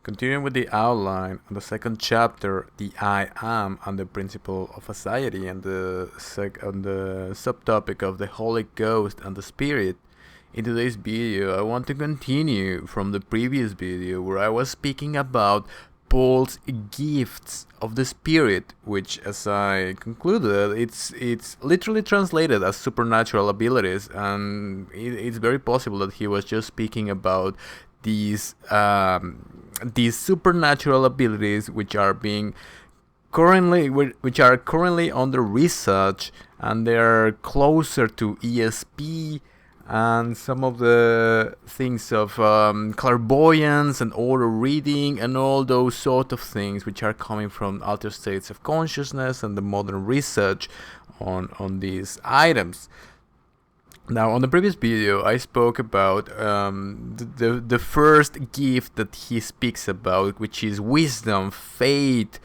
Continuing with the outline on the second chapter, the I am and the principle of society, and on the subtopic of the Holy Ghost and the Spirit. In today's video, I want to continue from the previous video where I was speaking about Paul's gifts of the Spirit, which, as I concluded, it's literally translated as supernatural abilities, and it's very possible that he was just speaking about these these supernatural abilities which are currently under research, and they're closer to ESP and some of the things of clairvoyance and order reading and all those sort of things which are coming from altered states of consciousness and the modern research on these items. Now, on the previous video, I spoke about the first gift that he speaks about, which is wisdom, faith,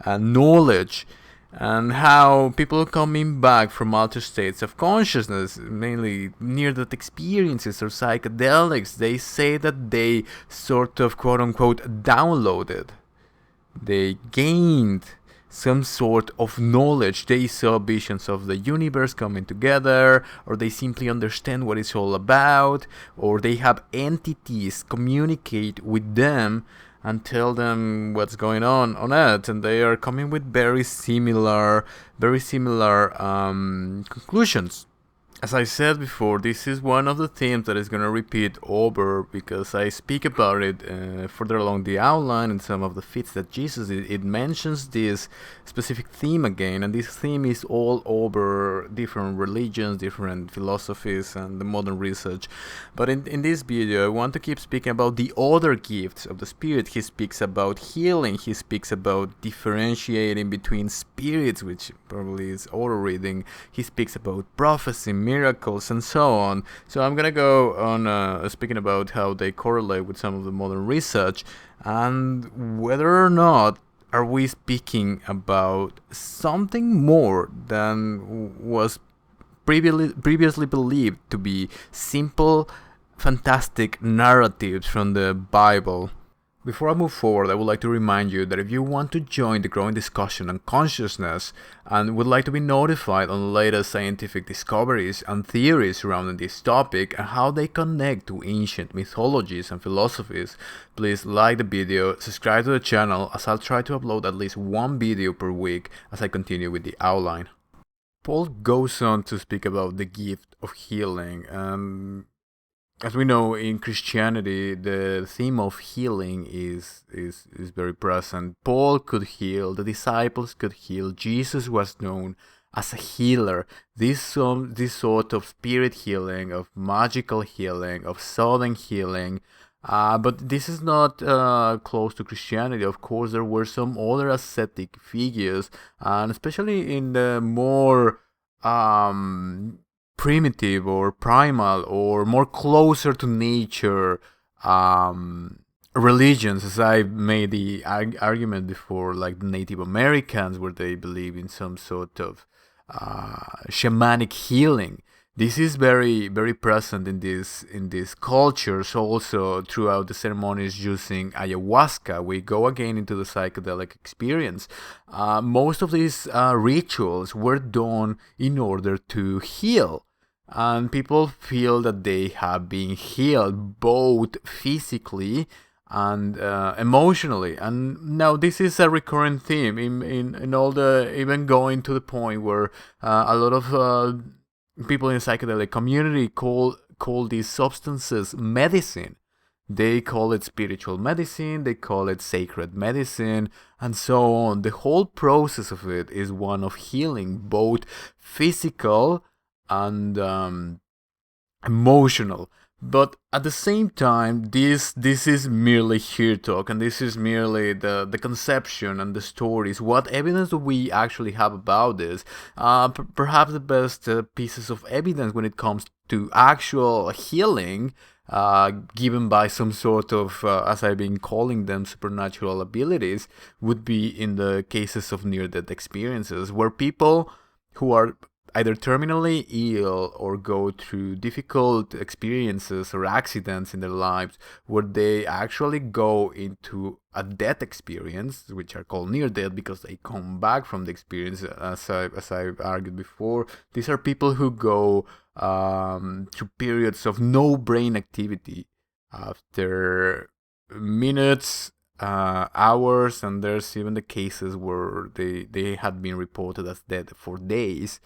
knowledge, and how people coming back from altered states of consciousness, mainly near-death experiences or psychedelics, they say that they sort of quote-unquote downloaded. They gained some sort of knowledge. They saw visions of the universe coming together, or they simply understand what it's all about, or they have entities communicate with them and tell them what's going on Earth, and they are coming with very similar conclusions. As I said before, this is one of the themes that is going to repeat over because I speak about it further along the outline in some of the feats that Jesus it mentions this specific theme again, and this theme is all over different religions, different philosophies, and the modern research. But in this video, I want to keep speaking about the other gifts of the Spirit. He speaks about healing, he speaks about differentiating between spirits, which probably is auto reading. He speaks about prophecy, miracles, and so on. So I'm gonna go on speaking about how they correlate with some of the modern research and whether or not are we speaking about something more than was previously believed to be simple, fantastic narratives from the Bible. Before I move forward, I would like to remind you that if you want to join the growing discussion on consciousness and would like to be notified on the latest scientific discoveries and theories surrounding this topic and how they connect to ancient mythologies and philosophies, please like the video, subscribe to the channel, as I'll try to upload at least one video per week as I continue with the outline. Paul goes on to speak about the gift of healing. As we know, in Christianity, the theme of healing is very present. Paul could heal, the disciples could heal, Jesus was known as a healer. This sort of spirit healing, of magical healing, of sudden healing. But this is not close to Christianity. Of course, there were some other ascetic figures, and especially in the more primitive or primal or more closer to nature religions, as I made the argument before, like the Native Americans, where they believe in some sort of shamanic healing. This is very present in these cultures also throughout the ceremonies using ayahuasca. We go again into the psychedelic experience. Most of these rituals were done in order to heal. And people feel that they have been healed both physically and emotionally. And now this is a recurrent theme in all the, even going to the point where a lot of people in the psychedelic community call these substances medicine. They call it spiritual medicine, they call it sacred medicine, and so on. The whole process of it is one of healing, both physical and emotional. But at the same time, this is merely here talk, and this is merely the conception and the stories. What evidence do we actually have about this? Perhaps the best pieces of evidence when it comes to actual healing, given by some sort of, as I've been calling them, supernatural abilities, would be in the cases of near-death experiences, where people who are either terminally ill or go through difficult experiences or accidents in their lives, where they actually go into a death experience, which are called near death because they come back from the experience. As I argued before, these are people who go through periods of no brain activity after minutes, hours, and there's even the cases where they had been reported as dead for days,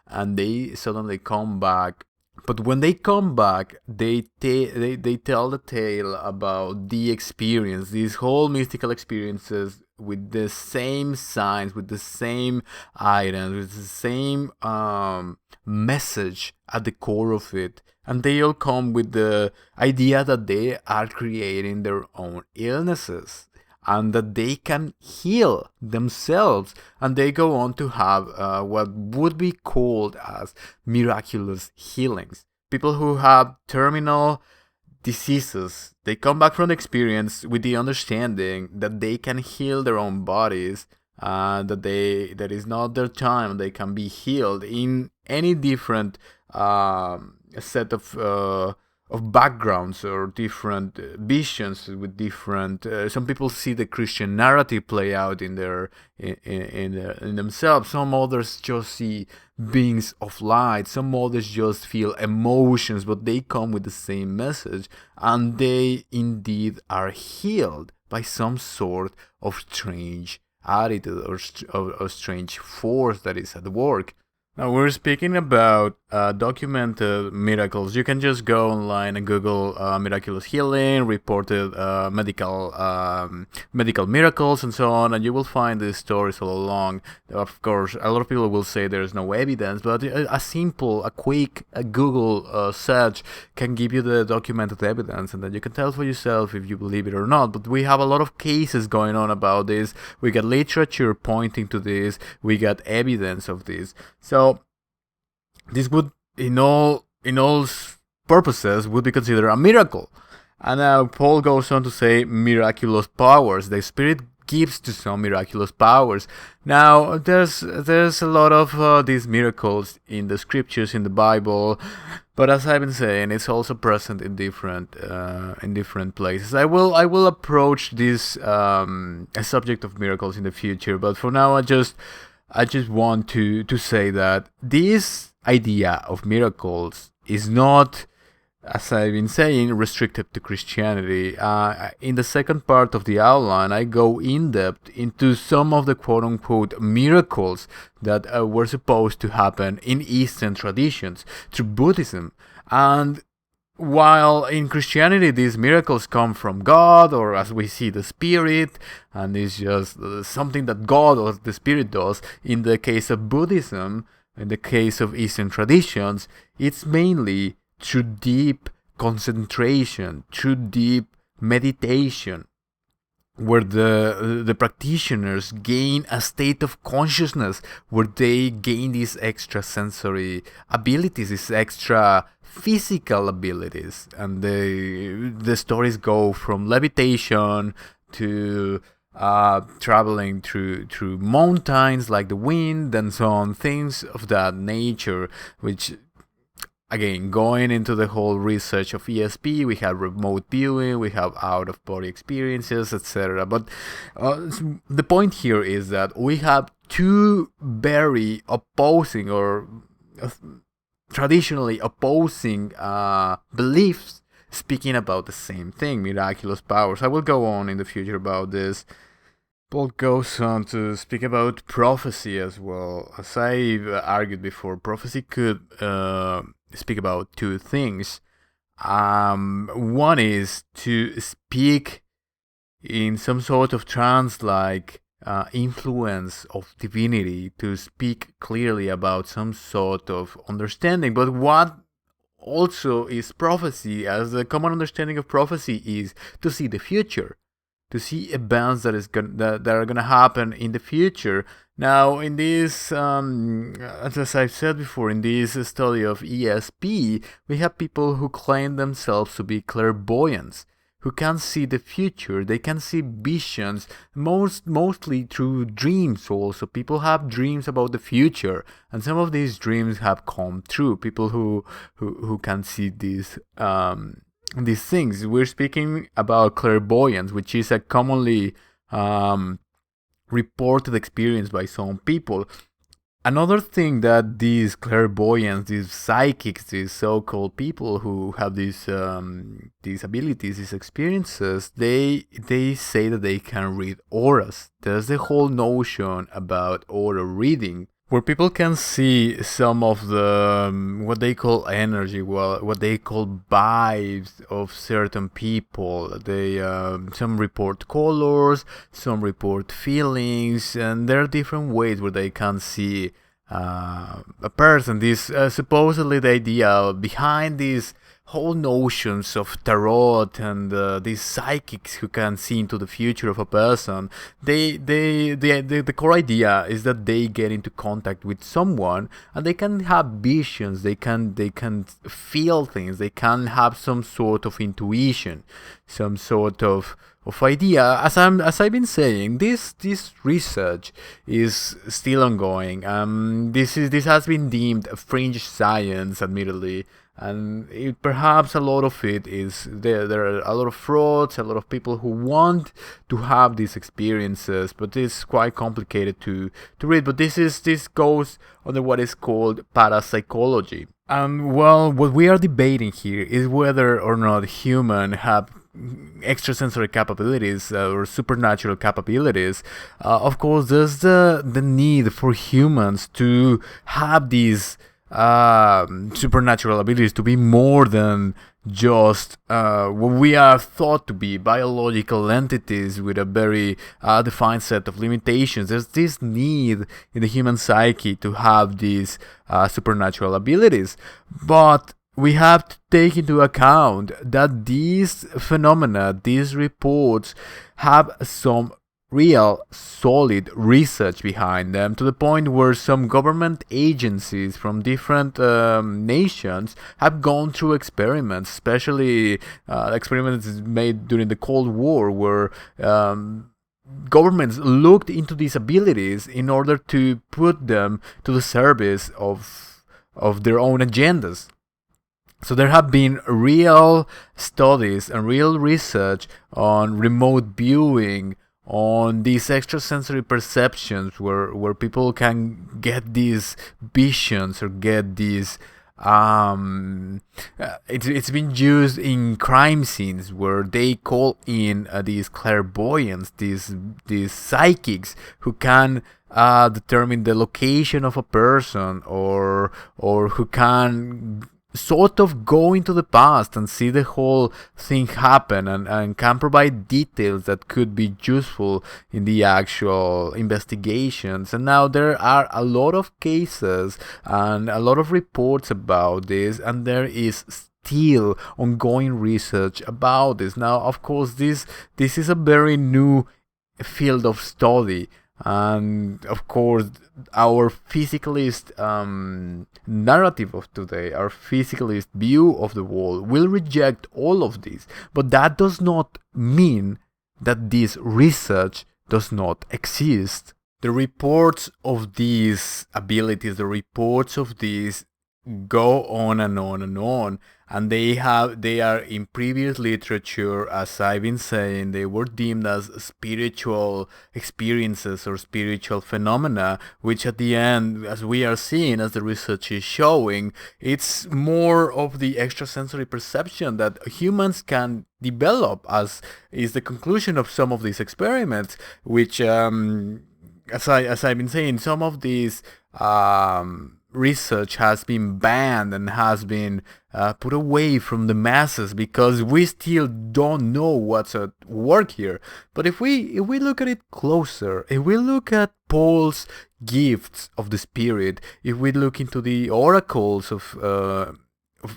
and they suddenly come back. But when they come back, they tell the tale about the experience, these whole mystical experiences, with the same signs, with the same items, with the same message at the core of it. And they all come with the idea that they are creating their own illnesses and that they can heal themselves. And they go on to have what would be called as miraculous healings. People who have terminal diseases, they come back from the experience with the understanding that they can heal their own bodies, that is not their time. They can be healed in any different set of backgrounds or different visions with different. Some people see the Christian narrative play out in themselves. Some others just see beings of light. Some others just feel emotions, but they come with the same message, and they indeed are healed by some sort of strange attitude or strange force that is at work. Now we're speaking about documented miracles. You can just go online and Google miraculous healing, reported medical miracles, and so on, and you will find these stories all along. Of course, a lot of people will say there is no evidence, but a quick Google search can give you the documented evidence, and then you can tell for yourself if you believe it or not. But we have a lot of cases going on about this. We got literature pointing to this. We got evidence of this. So this would, in all purposes, would be considered a miracle. And now Paul goes on to say miraculous powers. The Spirit gives to some miraculous powers. Now there's a lot of these miracles in the scriptures, in the Bible, but as I've been saying, it's also present in different places. I will approach this a subject of miracles in the future, but for now I just want to say that this idea of miracles is not, as I've been saying, restricted to Christianity. In the second part of the outline, I go in depth into some of the quote-unquote miracles that were supposed to happen in Eastern traditions through Buddhism. And while in Christianity these miracles come from God, or as we see, the Spirit, and it's just something that God or the Spirit does, in the case of Buddhism, in the case of Eastern traditions, it's mainly through deep concentration, through deep meditation, where the practitioners gain a state of consciousness, where they gain these extra sensory abilities, these extra physical abilities, and the stories go from levitation to traveling through mountains like the wind and so on, things of that nature, which, again, going into the whole research of ESP, we have remote viewing, we have out-of-body experiences, etc. But the point here is that we have two very opposing or traditionally opposing beliefs speaking about the same thing, miraculous powers. I will go on in the future about this. Paul goes on to speak about prophecy as well. As I've argued before, prophecy could speak about two things. One is to speak in some sort of trance-like influence of divinity, to speak clearly about some sort of understanding. But what also is prophecy, as the common understanding of prophecy is to see the future, to see events that are gonna happen in the future. Now, in this, as I've said before, in this study of ESP, we have people who claim themselves to be clairvoyants, who can see the future. They can see visions, mostly through dreams also. People have dreams about the future, and some of these dreams have come true. People who can see these things. We're speaking about clairvoyance, which is a commonly reported experience by some people. Another thing that these clairvoyants, these psychics, these so-called people who have these abilities, these experiences, they say that they can read auras. There's the whole notion about aura reading, where people can see some of the what they call energy, what they call vibes of certain people. They some report colors, some report feelings, and there are different ways where they can see a person. This supposedly the idea behind these whole notions of tarot and these psychics who can see into the future of a person. The core idea is that they get into contact with someone and they can have visions. They can feel things. They can have some sort of intuition, some sort of idea. As I've been saying, this research is still ongoing. This has been deemed a fringe science, admittedly, and perhaps a lot of it is there are a lot of frauds, a lot of people who want to have these experiences, but it's quite complicated to read. But this goes under what is called parapsychology. Well, what we are debating here is whether or not humans have extrasensory capabilities or supernatural capabilities. Of course, there's the need for humans to have these supernatural abilities, to be more than just what we are thought to be, biological entities with a very defined set of limitations. There's this need in the human psyche to have these supernatural abilities, but we have to take into account that these phenomena, these reports, have some real solid research behind them, to the point where some government agencies from different nations have gone through experiments, especially experiments made during the Cold War, where governments looked into these abilities in order to put them to the service of their own agendas. So there have been real studies and real research on remote viewing, on these extrasensory perceptions, where people can get these visions or get these it's been used in crime scenes where they call in these clairvoyants, these psychics who can determine the location of a person, or who can sort of go into the past and see the whole thing happen, and can provide details that could be useful in the actual investigations. And now there are a lot of cases and a lot of reports about this, and there is still ongoing research about this. Now, of course, this is a very new field of study, and of course our physicalist narrative of today, our physicalist view of the world, will reject all of this. But that does not mean that this research does not exist. The reports of these abilities, the reports of these go on and on and on, and they are in previous literature, as I've been saying, they were deemed as spiritual experiences or spiritual phenomena, which at the end, as we are seeing, as the research is showing, it's more of the extrasensory perception that humans can develop, as is the conclusion of some of these experiments, which as I've been saying, some of these research has been banned and has been put away from the masses because we still don't know what's at work here. But if we look at it closer, if we look at Paul's gifts of the Spirit, if we look into the oracles of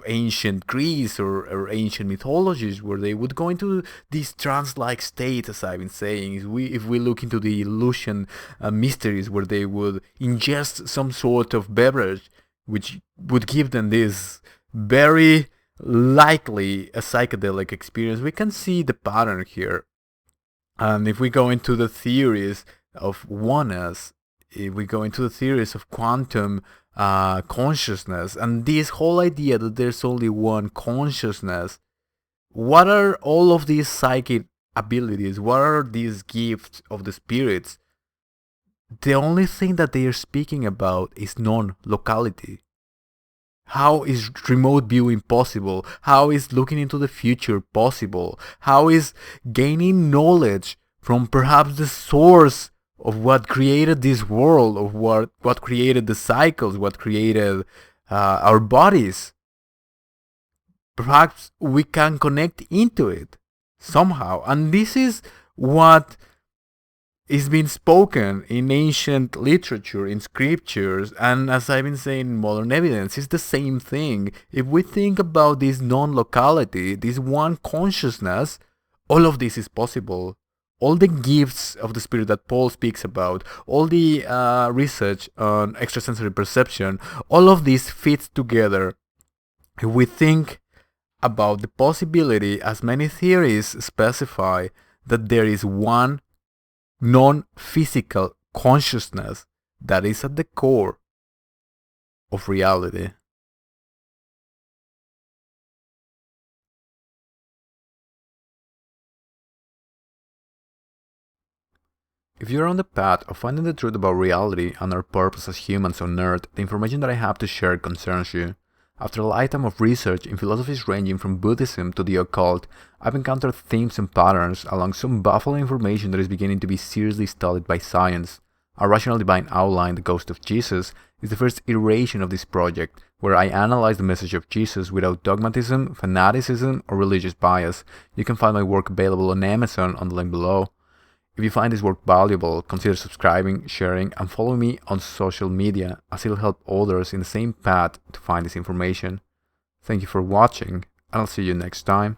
ancient Greece or ancient mythologies, where they would go into these trance-like states, as I've been saying, if we look into the illusion mysteries, where they would ingest some sort of beverage which would give them this very likely a psychedelic experience. We can see the pattern here. And if we go into the theories of oneness, if we go into the theories of quantum consciousness, and this whole idea that there's only one consciousness, what are all of these psychic abilities? What are these gifts of the spirits? The only thing that they are speaking about is non-locality. How is remote viewing possible? How is looking into the future possible? How is gaining knowledge from perhaps the source of what created this world, of what created the cycles, what created our bodies? Perhaps we can connect into it somehow. And this is what is being spoken in ancient literature, in scriptures, and as I've been saying, in modern evidence, it's the same thing. If we think about this non-locality, this one consciousness, all of this is possible. All the gifts of the spirit that Paul speaks about, all the research on extrasensory perception, all of this fits together. If we think about the possibility, as many theories specify, that there is one non-physical consciousness that is at the core of reality. If you're on the path of finding the truth about reality and our purpose as humans on Earth, the information that I have to share concerns you. After a lifetime of research in philosophies ranging from Buddhism to the occult, I've encountered themes and patterns along some baffling information that is beginning to be seriously studied by science. A Rational Divine Outline, The Ghost of Jesus, is the first iteration of this project, where I analyze the message of Jesus without dogmatism, fanaticism, or religious bias. You can find my work available on Amazon on the link below. If you find this work valuable, consider subscribing, sharing, and following me on social media, as it'll help others in the same path to find this information. Thank you for watching, and I'll see you next time.